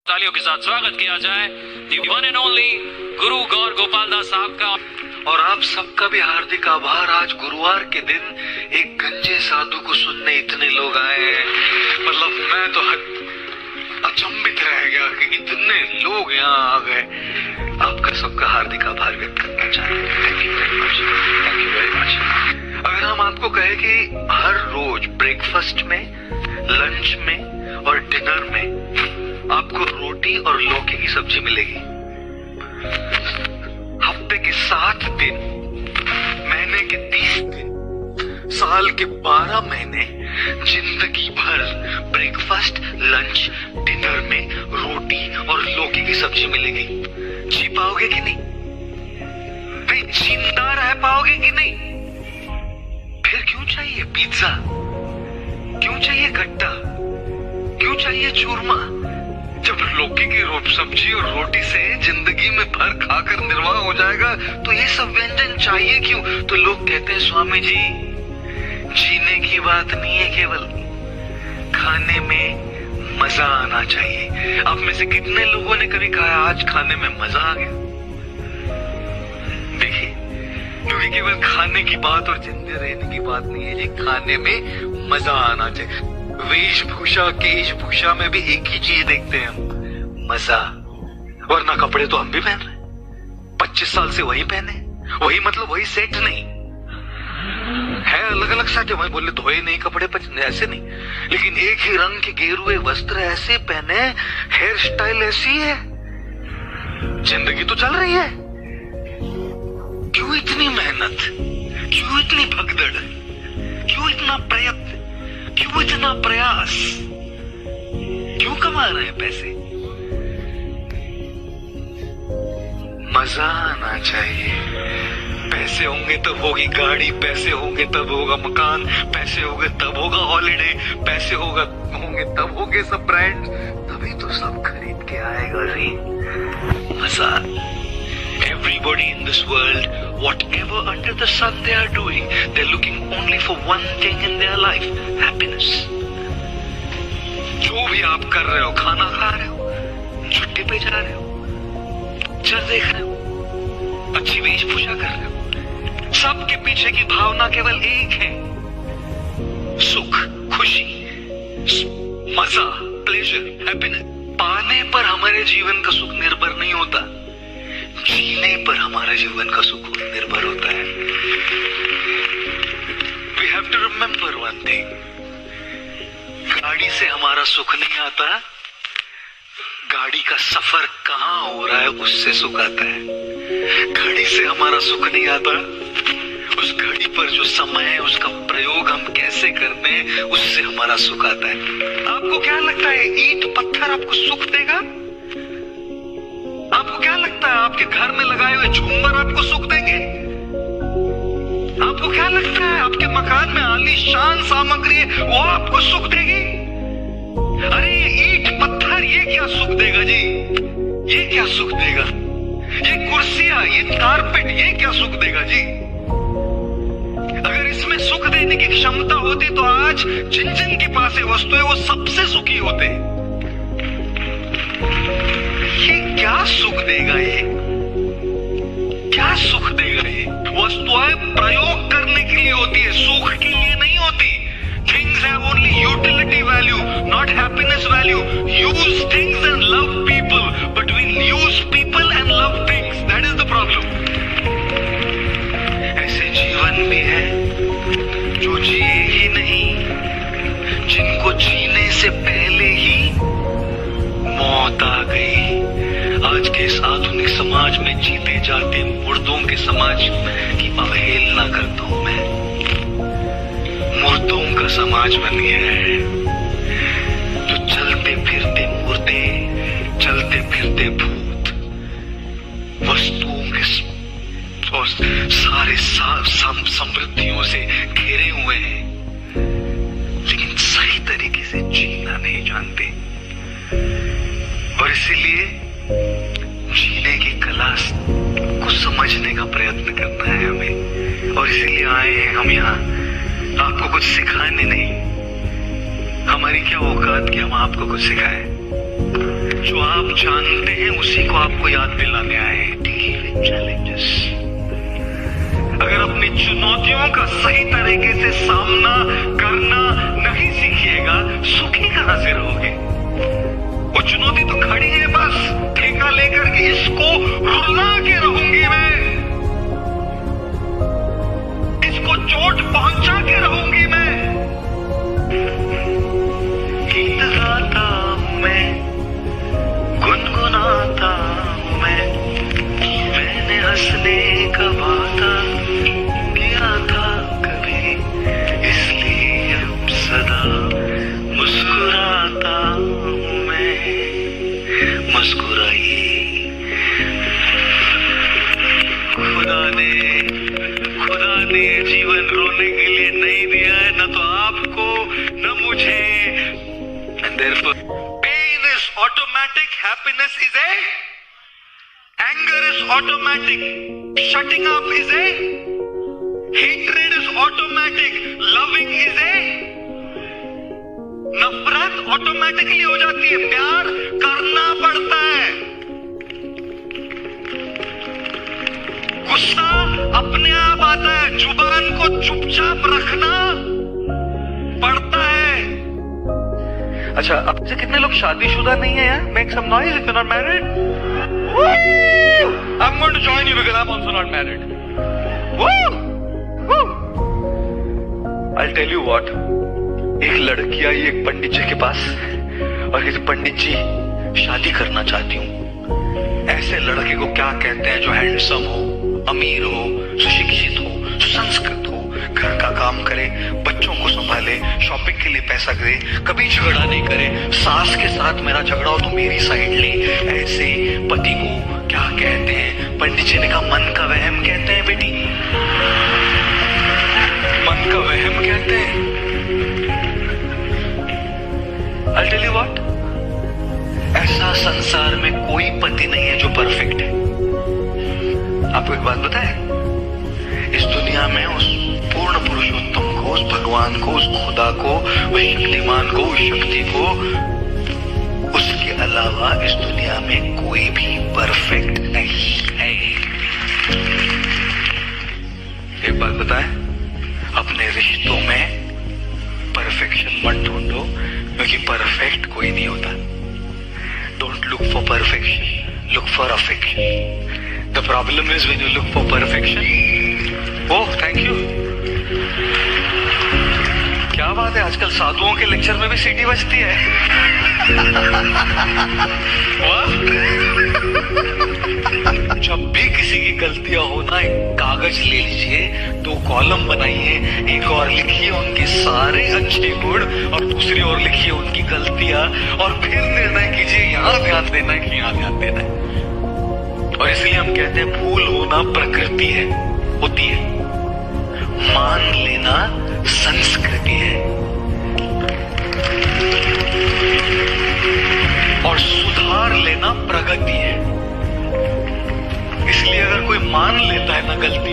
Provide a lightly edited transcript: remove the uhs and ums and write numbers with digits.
तालियों के साथ स्वागत किया जाए दी वन एंड ओनली गुरु गौर गोपाल दास साहब का। और आप सबका भी हार्दिक आभार। आज गुरुवार के दिन एक गंजे साधु को सुनने इतने लोग आए हैं। मतलब मैं तो अचंभित रह गया कि इतने लोग यहाँ आ गए। आपका सबका हार्दिक आभार व्यक्त करना चाहते हैं। Thank you very much, thank you very much. अगर हम आपको कहें कि हर रोज ब्रेकफास्ट में, लंच में और डिनर में आपको रोटी और लौकी की सब्जी मिलेगी, हफ्ते के 7 दिन, महीने के 30 दिन, साल के 12 महीने, जिंदगी भर ब्रेकफास्ट, लंच, डिनर में रोटी और लौकी की सब्जी मिलेगी। जी पाओगे कि नहीं? भाई जिंदा रह पाओगे कि नहीं? फिर क्यों चाहिए पिज्जा? क्यों चाहिए गट्टा? क्यों चाहिए चूरमा? जब लौकी की सब्जी और रोटी से जिंदगी में भर खाकर निर्वाह हो जाएगा तो ये सब व्यंजन चाहिए क्यों? तो लोग कहते हैं स्वामी जी, जीने की बात नहीं है, केवल खाने में मजा आना चाहिए। आप में से कितने लोगों ने कभी कहा आज खाने में मजा आ गया? देखिए, क्योंकि केवल खाने की बात और जिंदे रहने की बात नहीं है जी, खाने में मजा आना चाहिए। वेशभूषा केशभूषा में भी एक ही चीज देखते हैं हम, मजा। वरना कपड़े तो हम भी पहन रहे 25 साल से, वही पहने, वही मतलब वही सेट नहीं है, अलग अलग सेट है। वही बोले धोए नहीं कपड़े, ऐसे नहीं, लेकिन एक ही रंग के गेरुए वस्त्र ऐसे पहने, हेयर स्टाइल ऐसी है, जिंदगी तो चल रही है। क्यों इतनी मेहनत? क्यों इतनी भगदड़? क्यों इतना प्रयत्न? क्यों इतना प्रयास? क्यों कमा रहे हैं पैसे? मजा आना चाहिए। पैसे होंगे तब होगी गाड़ी, पैसे होंगे तब होगा मकान, पैसे होंगे तब होगा हॉलिडे, पैसे होंगे तब होंगे सब ब्रांड, तभी तो सब खरीद के आएगा जी मजा। Everybody in this world, whatever under the sun they are doing, they're looking only for one thing in their life, happiness. जो भी आप कर रहे हो, खाना खा रहे हो, छुट्टी पे जा रहे हो, पिक्चर देख रहे हो, अच्छी वेशभूषा कर रहे हो, सबके पीछे की भावना केवल एक है, सुख, खुशी, मजा, प्लेजर, हैप्पीनेस। पाने पर हमारे जीवन का सुख निर्भर नहीं होता, जीने पर हमारे जीवन का सुख निर्भर होता है। We have to remember one thing, गाड़ी से हमारा सुख नहीं आता, गाड़ी का सफर कहाँ हो रहा है उससे सुख आता है। गाड़ी से हमारा सुख नहीं आता, उस घड़ी पर जो समय है उसका प्रयोग हम कैसे करते हैं उससे हमारा सुख आता है। आपको क्या लगता है ईंट पत्थर आपको सुख देगा? आपको क्या लगता है आपके घर में लगाए हुए झूमर आपको सुख देंगे? आपको क्या लगता है आपके मकान में आलीशान सामग्री है वो आपको सुख देगी? अरे ये ईंट पत्थर ये क्या सुख देगा जी? ये क्या सुख देगा? ये कुर्सियां, ये कारपेट, ये क्या सुख देगा जी? अगर इसमें सुख देने की क्षमता होती तो आज जिन जिन के पास ये वस्तु है वो सबसे सुखी होते। ये क्या सुख देगा? ये क्या सुख देगा? ये वस्तुएं प्रयोग करने के लिए होती है, सुख के लिए नहीं होती। Things have only utility value, not happiness value. Use things and love people, but we use people and love things. That is the problem. ऐसे जीवन भी है जो जिए ही नहीं, जिनको जीने से पहले ही मौत आ गई। आज के इस आधुनिक समाज में जीते जाते मुर्दों के समाज की अवहेलना करता हूं मैं। मुर्दों का समाज बन गया है, जो चलते फिरते मुर्दे, चलते फिरते भूत, वस्तुओं के और सारे समृद्धियों से घिरे हुए हैं, लेकिन सही तरीके से जीना नहीं जानते। और इसीलिए जीने की कला को समझने का प्रयत्न करना है हमें। और इसीलिए आए हैं हम यहाँ, आपको कुछ सिखाने नहीं। हमारी क्या औकात कि हम आपको कुछ सिखाएं। जो आप जानते हैं उसी को आपको याद दिलाने आए हैं। Deal with challenges. अगर अपनी चुनौतियों का सही तरीके से सामना करना नहीं सीखिएगा, सुखी कहां से रहोगे? वो चुनौती तो खड़ी है, बस ठेका लेकर के इसको रुला के रहूंगी मैं, इसको चोट पहुंचा के रहूंगी मैं। गीत गाता हूं मैं, गुनगुनाता हूं मैंने हंसने का वादा किया था कभी, इसलिए अब सदा मुस्कुराता हूं मैं। मुस्कुराइए, खुदा ने जीवन रोने के लिए नहीं दिया है, न तो आपको न मुझे। And therefore, pain is automatic, happiness is a, anger is automatic, shutting up is a, hatred is automatic, loving is a, नफरत ऑटोमेटिकली हो जाती है, प्यार करना पड़ता है। गुस्सा अपने आप आता है, जुबान को चुपचाप रखना पड़ता है। अच्छा, अब से कितने लोग शादीशुदा नहीं है यार? Make some noise if you not married. I'm going to join you because I'm also not married. I'll tell you what. एक लड़की आई एक पंडित जी के पास और कहती, पंडित जी शादी करना चाहती हूँ। ऐसे लड़के को क्या कहते हैं जो हैंडसम हो, अमीर हो, सुशिक्षित हो, सुसंस्कृत हो, घर का काम करे, बच्चों को संभाले, शॉपिंग के लिए पैसा करे, कभी झगड़ा नहीं करे, सास के साथ मेरा झगड़ा हो तो मेरी साइड ले। ऐसे पति को क्या कहते हैं? पंडित जी ने कहा, मन का वहम कहते हैं बेटी, मन का वहम कहते हैं। I'll tell you what, ऐसा संसार में कोई पति नहीं है जो परफेक्ट है। आपको एक बात बताएं, इस दुनिया में उस पूर्ण पुरुषोत्तम को, उस भगवान को, उस खुदा को, उस शक्तिमान को, उस शक्ति को, उसके अलावा इस दुनिया में कोई भी परफेक्ट नहीं है। एक बात बताएं, अपने रिश्तों में परफेक्शन मत ढूंढो, क्योंकि परफेक्ट कोई नहीं होता। Don't look for perfection, look for affection. The problem is when you look for perfection. Oh thank you, क्या बात है, आजकल साधुओं के लेक्चर में भी सीटी बजती है। जब भी किसी की गलतियां होना, एक कागज ले लीजिए, 2 कॉलम बनाइए, एक और लिखिए उनके सारे अच्छे गुण और दूसरी ओर लिखिए उनकी गलतियां, और फिर निर्णय कीजिए यहां ध्यान देना है कि यहां ध्यान देना है। और इसलिए हम कहते हैं भूल होना प्रकृति है, होती है, मान लेना संस्कृति है, और सुधार लेना प्रगति है। इसलिए अगर कोई मान लेता है ना गलती